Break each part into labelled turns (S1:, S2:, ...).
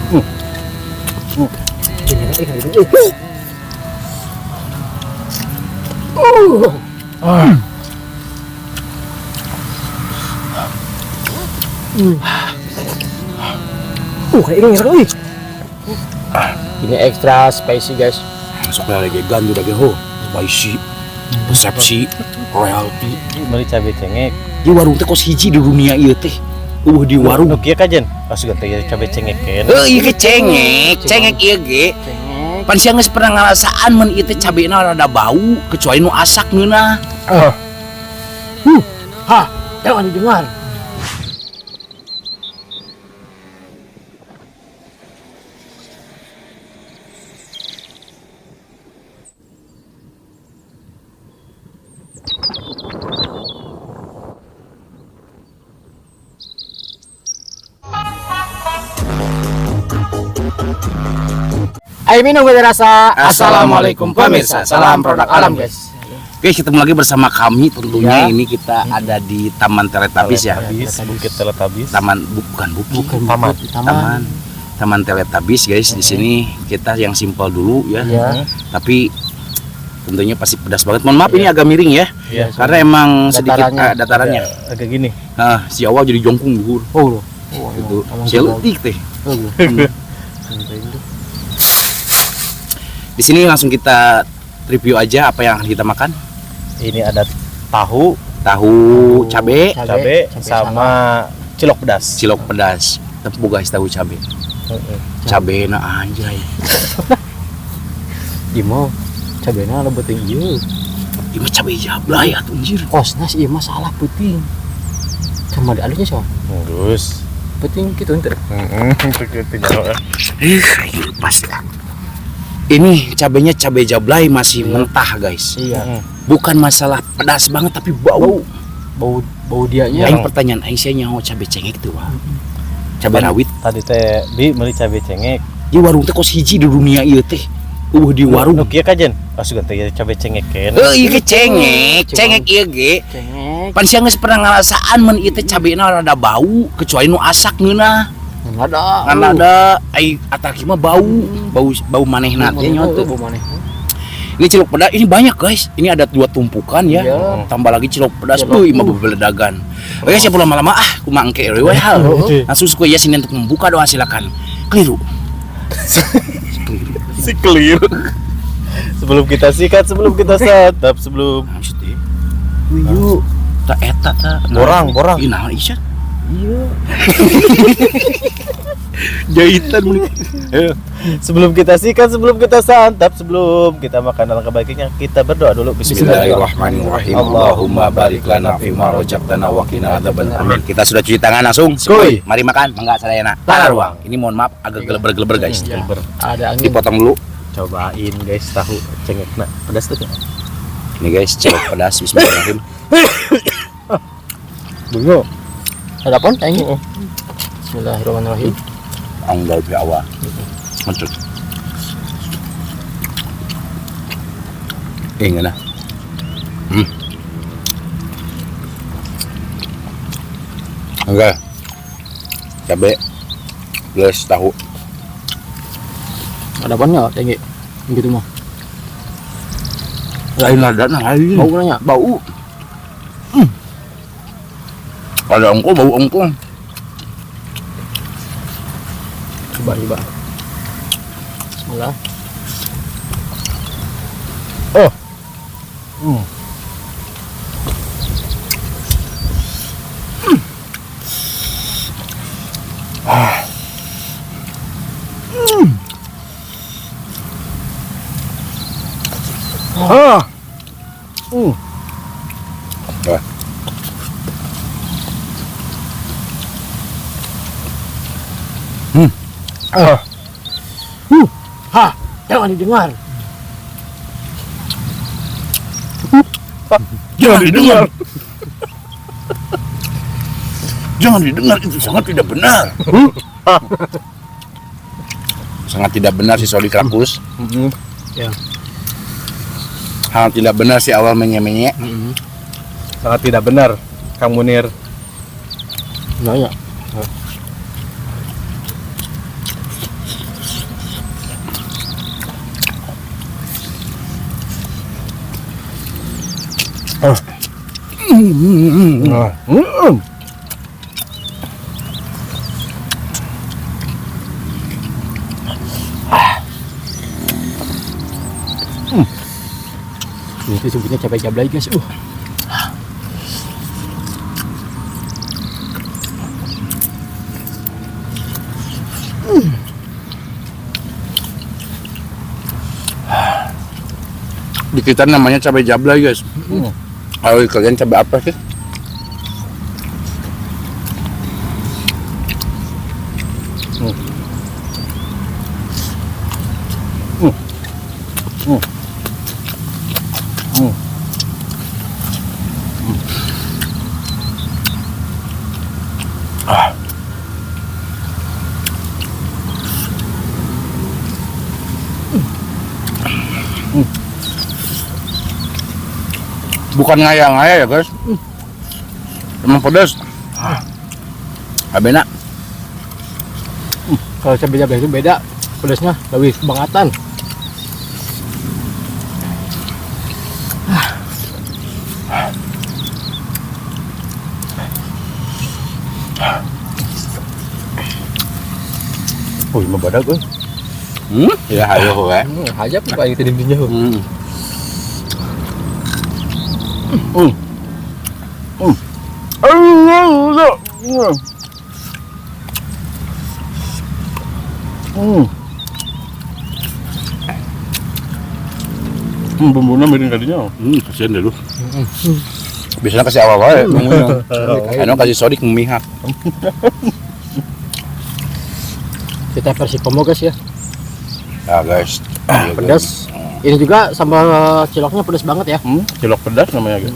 S1: Ini extra spicy guys.
S2: Supaya lagi gandu lagi spicy, persepsi, royalty.
S3: Beli cabai cengek.
S2: Di warung teh kos hiji di dunia ieu teh. Di warung.
S3: Kieu kajen. Pas ganti cabai cengek kan.
S2: Ieu ge cengek ieu ge. Pan sia geus pernah ngarasaan mun ieu teh cabena rada bau kecuali nu asak ngeunah.
S1: Jangan didengar. Ayo minum gue rasa.
S2: Assalamualaikum pemirsa, salam produk alam guys. Guys, ketemu lagi bersama kami tentunya
S1: Ya.
S2: ini kita ada di Taman Teletubbies ya.
S3: Bukit Teletubbies.
S2: Bukan Taman Teletubbies guys. Di sini kita yang simpel dulu ya.
S1: Iya.
S2: Tapi tentunya pasti pedas banget. Mohon maaf ini agak miring ya.
S3: Iya.
S2: Karena emang sedikit
S1: Datarannya.
S2: datarannya.
S3: Agak gini.
S2: Nah, si awal jadi jongkung luhur.
S1: Oh,
S2: Gitu. Si leutik teh. Di sini langsung kita review aja apa yang kita makan.
S3: Ini ada tahu
S2: Cabe,
S3: sama cilok pedas.
S2: cilok pedas. Tempu guys tahu cabe. Cabe na anjay.
S1: Imo cabena lo penting ieu.
S2: Ini mah cabe jablay atuh anjir.
S1: Kosnas ieu mah salah penting. Sama di alusnya so.
S3: Terus.
S1: Penting gitu ente.
S2: Ayo pas ya. Ini cabenya cabe jablay masih mentah guys.
S1: Iya.
S2: Bukan masalah pedas banget tapi bau.
S1: Bau dianya.
S2: Aing pertanyaan aing sia nyaho cabe cengek tuh wah. Cabe rawit.
S3: Tadi teh beli cabai cengek.
S2: Di warung teh kos hiji di dunia ieu teh. Di warung.
S3: Kieu kajen. Pas ganti cabai cengek kan.
S2: Ieu ge cengek ieu ge.
S1: Cengek.
S2: Pan sia geus pernah ngarasaan mun ieu teh cabena rada bau kecuali nu asak ngeunah.
S1: Enggak ada.
S2: Kan ada ai ataki mah bau manehna teh nyoto.
S1: Bau maneh.
S2: Ini cilok pedas ini banyak guys. Ini ada 2 tumpukan ya.
S1: Iya.
S2: Tambah lagi cilok pedas tuh imah bebeledagan. Oke, siapa lama-lama kumaha engke we hal. Langsung suku ya sini untuk membuka doa silakan. Keliru.
S3: Si keliru. Sebelum kita sikat, sebelum kita santap, sebelum
S2: Maksudnya. Wiyu. Tak eta ta.
S3: Borang.
S2: Ih naon isya?
S1: Iya.
S2: Jahitan muli.
S3: sebelum kita sikat, sebelum kita santap, sebelum kita makan alangkah baiknya kita berdoa dulu.
S2: Bismillahirrahmanirrahim. Allahumma barik lana fima rojaqtana wa qina adzabannar. Amin. Kita sudah cuci tangan langsung.
S3: Skuy.
S2: Mari makan, mangga sadayana.
S1: Tara
S2: ruang. Ini mohon maaf agak geleber-geleber guys.
S1: Ada angin.
S2: Dipotong dulu.
S3: Cobain guys tahu cengekna pedas tuh.
S2: Ini guys, cilok pedas. Bismillahirrahmanirrahim.
S3: Bungo.
S1: Ada pon angin. Bismillahirrahmanirrahim.
S2: Ang dari awal. Mantap. Enggak nah. Enggak. Cabe plus tahu.
S1: Ada ponnya tinggi. Gitu mah.
S2: Lain ada lain.
S1: Bau nanya.
S2: Bau. Ada ongko bau ongko.
S1: Coba. Bismillah.
S3: Oh.
S1: Jangan didengar.
S2: Jangan didengar. Jangan didengar, itu sangat tidak benar. Sangat tidak benar si Sodi Krakus.
S1: Ya.
S2: Sangat tidak benar si awal menye-menye.
S3: Sangat tidak benar Kang Munir.
S1: Nanya.
S3: Nah.
S1: Ini tuh sebutnya cabai jablay guys.
S2: Di kita namanya cabai jablay guys. Kalau di kalian cabai apa sih? Bukan ngaya-ngaya ya guys. Emang pedas. Abena.
S1: Kalau cabai jablay itu beda, pedasnya lebih bangatan.
S3: Oh, lima badak gue.
S2: Ya ayo we.
S1: Hajap kayak gitu dindingnya.
S3: Bumbunya miring kadinya.
S2: Kasihan deh lu. Biasanya kasih awal-awal ya bumbunya. Ano kasih sodik memihak.
S1: Kita versi komo guys ya.
S2: Ya guys. Iya, guys.
S1: Pedas. Ini juga sambal ciloknya pedas banget ya.
S3: Cilok pedas namanya gitu.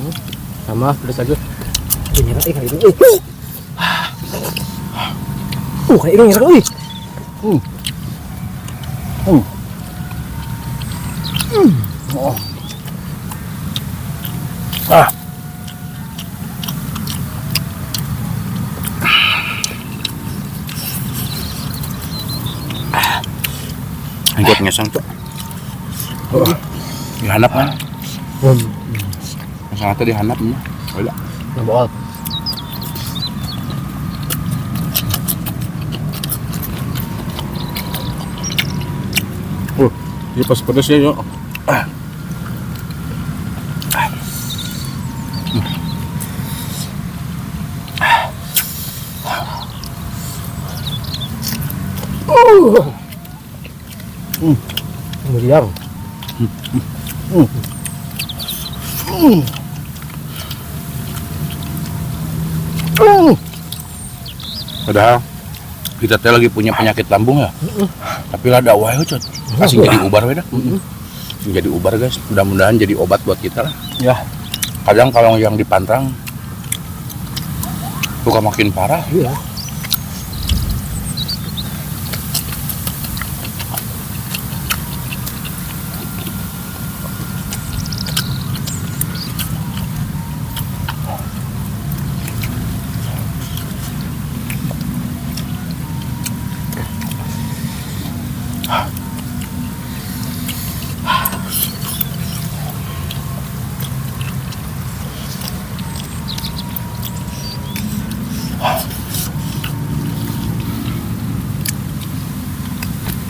S1: Sama pedas aja. Nyerah kayak gitu. Kayak ini nyerah.
S2: Angkot ngesang cok. Dihanap kan? Ngesang itu dihanap nih. Udah.
S1: Nambah.
S3: Ini pas pedas ya yuk.
S1: Kemudian
S2: Padahal kita teh lagi punya penyakit lambung ya. Tapi lah ada wae cot. Kasih jadi ubar we dah. Jadi ubar guys. Mudah-mudahan jadi obat buat kita lah.
S3: Ya.
S2: Kadang kalau yang dipantang suka makin parah.
S1: iya.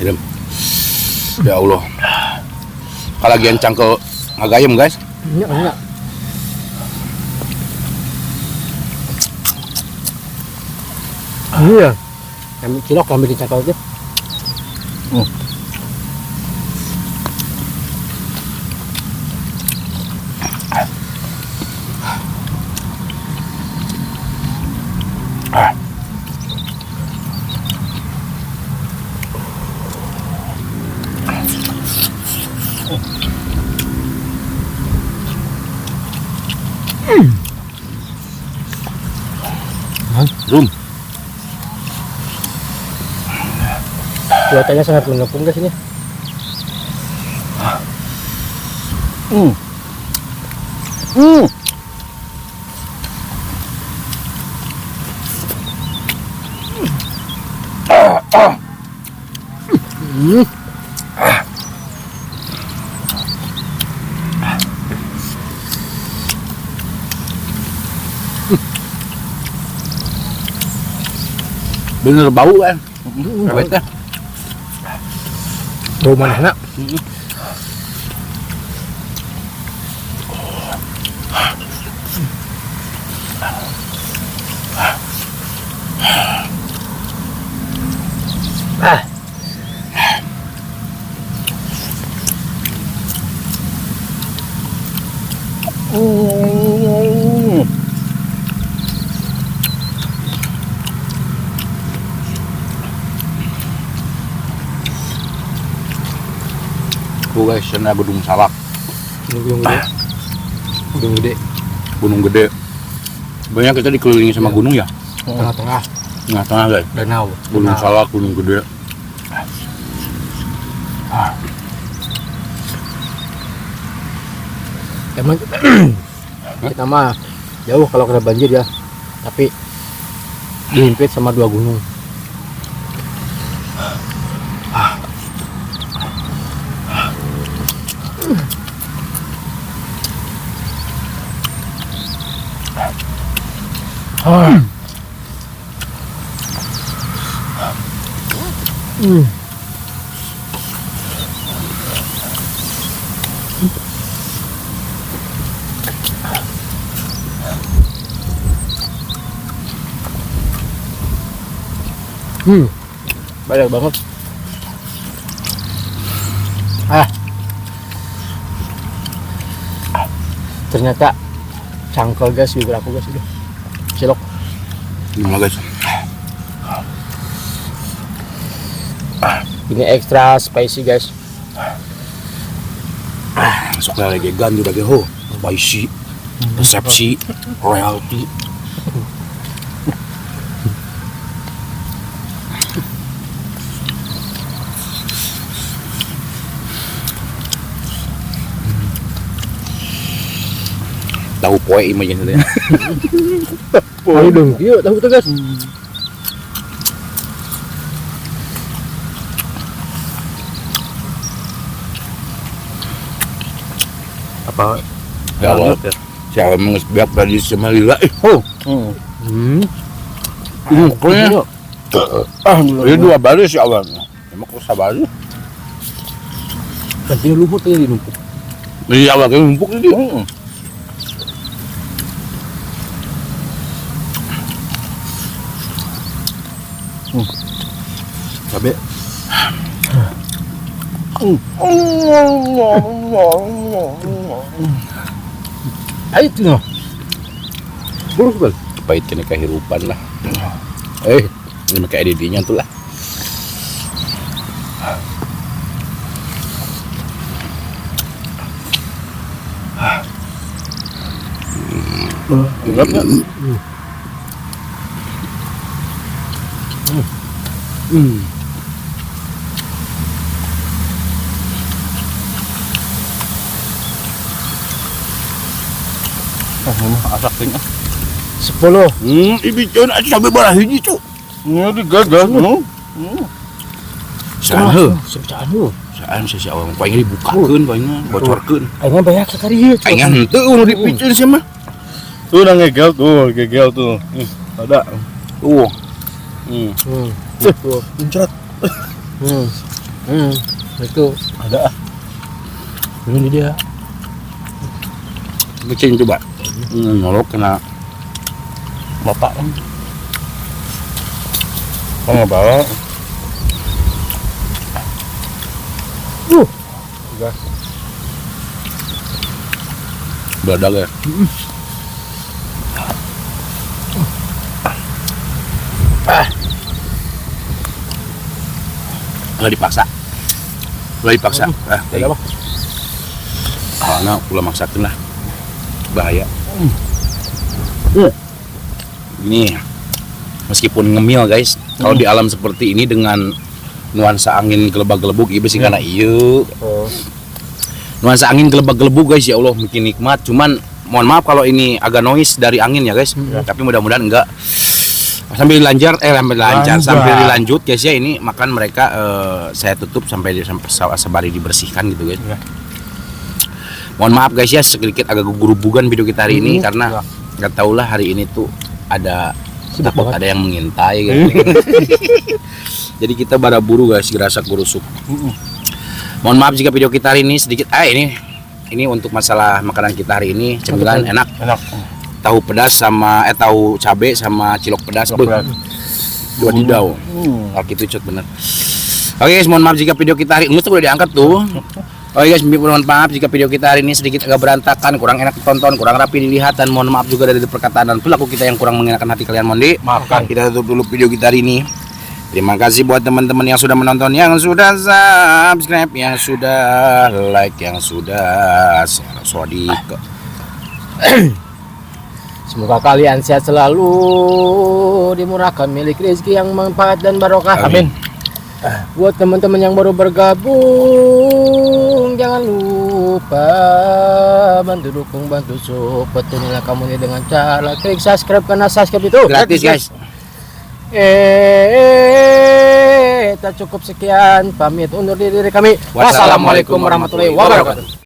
S2: Idem. Ya Allah. Kalagian cangkel ngagayem guys.
S1: Enggak. Iya. Kami cilok kami dicakal aja.
S2: Rum.
S1: Cuacanya sangat mendukung guys ini.
S2: Bener bau kan. Bebeknya.
S1: Bau mana nak?
S2: Tuh guys, ini Gunung Salak,
S1: Gunung gede. Gunung gede.
S2: gunung gede. Banyak kita dikelilingi sama gunung ya.
S1: Tengah-tengah
S2: Tengah-tengah guys.
S1: danau.
S2: Gunung Salak, gunung gede.
S1: Emang kita mah jauh kalau kena banjir ya. Tapi dihimpit sama 2 gunung. Banyak banget. Ternyata cangkel guys, bibir aku guys udah cilok.
S2: Gimana guys?
S1: Ini extra spicy guys.
S2: Masuk lagi ganti lagi ho. Spicy, resepsi, royalty. Tahu poe imajin itu ya.
S1: Ayo dong, yuk tahu tuh guys.
S3: Apa?
S2: Ya Allah. Siapa mengesbiak tadi sama lila. Ini pokoknya. Ini 2 baris ya Allah. Emang kok sabar aja.
S1: Kan dia lumpur tadi numpuk.
S2: Ini Allah kayak numpuk ini.
S1: Cabe. Ayo tuh no. Buruk bal.
S2: Pahit kena kehidupan lah. Ini kayak editingnya tuh lah.
S3: Enggak ya?
S2: Asaknya.
S1: 10.
S2: Ibicon aja sampai barah hiji cu.
S3: Ini gagal no.
S2: Saan
S1: Sebacaan lu.
S2: Saan sih awal paling dibukakeun paling bocorkeun.
S1: Aing banyak sekali ya.
S2: Aing henteu nu dipicen sih mah.
S3: Tuh udah ngegel tuh. Ada.
S2: Tuh.
S1: Tuh.
S3: Muncrat.
S1: Itu
S3: Ada.
S1: ini dia.
S2: Kecing coba. Nolok kena
S3: Bapak kan. Oh nggak bawa. Gas.
S2: beladak ya. Nggak dipaksa.
S1: Ada apa?
S2: Karena ulah maksakeun lah. Bahaya. Ini meskipun ngemil guys, kalau di alam seperti ini dengan nuansa angin gelebak-gelebuk ieu sih kana ieu. Nuansa angin gelebak-gelebuk guys, ya Allah bikin nikmat. Cuman mohon maaf kalau ini agak noise dari angin ya guys. Tapi mudah-mudahan enggak. Sambil dilanjut guys ya, ini makan mereka saya tutup sampai sabari dibersihkan gitu guys. Mohon maaf guys ya, sedikit agak gugurubugan video kita hari ini karena nggak tahulah hari ini tuh ada
S1: Sibuk
S2: takut
S1: banget.
S2: ada yang mengintai gitu. Jadi kita buru guys, gerasak gurusuk. Mohon maaf jika video kita hari ini sedikit ini untuk masalah makanan kita hari ini cemilan enak.
S3: Enak.
S2: Tahu pedas sama tahu cabe sama cilok pedas. Dua didau. Gitu cut bener. Oke guys, mohon maaf jika video kita hari ini udah diangkat tuh. Oke guys, mohon maaf jika video kita hari ini sedikit agak berantakan, kurang enak ditonton, kurang rapi dilihat, dan mohon maaf juga dari perkataan dan perilaku kita yang kurang mengenakan hati kalian. Mohon
S3: Maafkan.
S2: kita tutup dulu video kita hari ini. Terima kasih buat teman-teman yang sudah menonton, yang sudah subscribe, yang sudah like, yang sudah share. Sodik.
S1: Semoga kalian sehat selalu, dimurahkan milik rezeki yang manfaat dan barokah.
S2: Amin.
S1: Buat teman-teman yang baru bergabung, jangan lupa bantu dukung, bantu support channel kamu ini dengan cara klik subscribe, karena subscribe itu
S2: Gratis guys.
S1: Tak cukup sekian, pamit undur diri kami. Wassalamualaikum warahmatullahi wabarakatuh.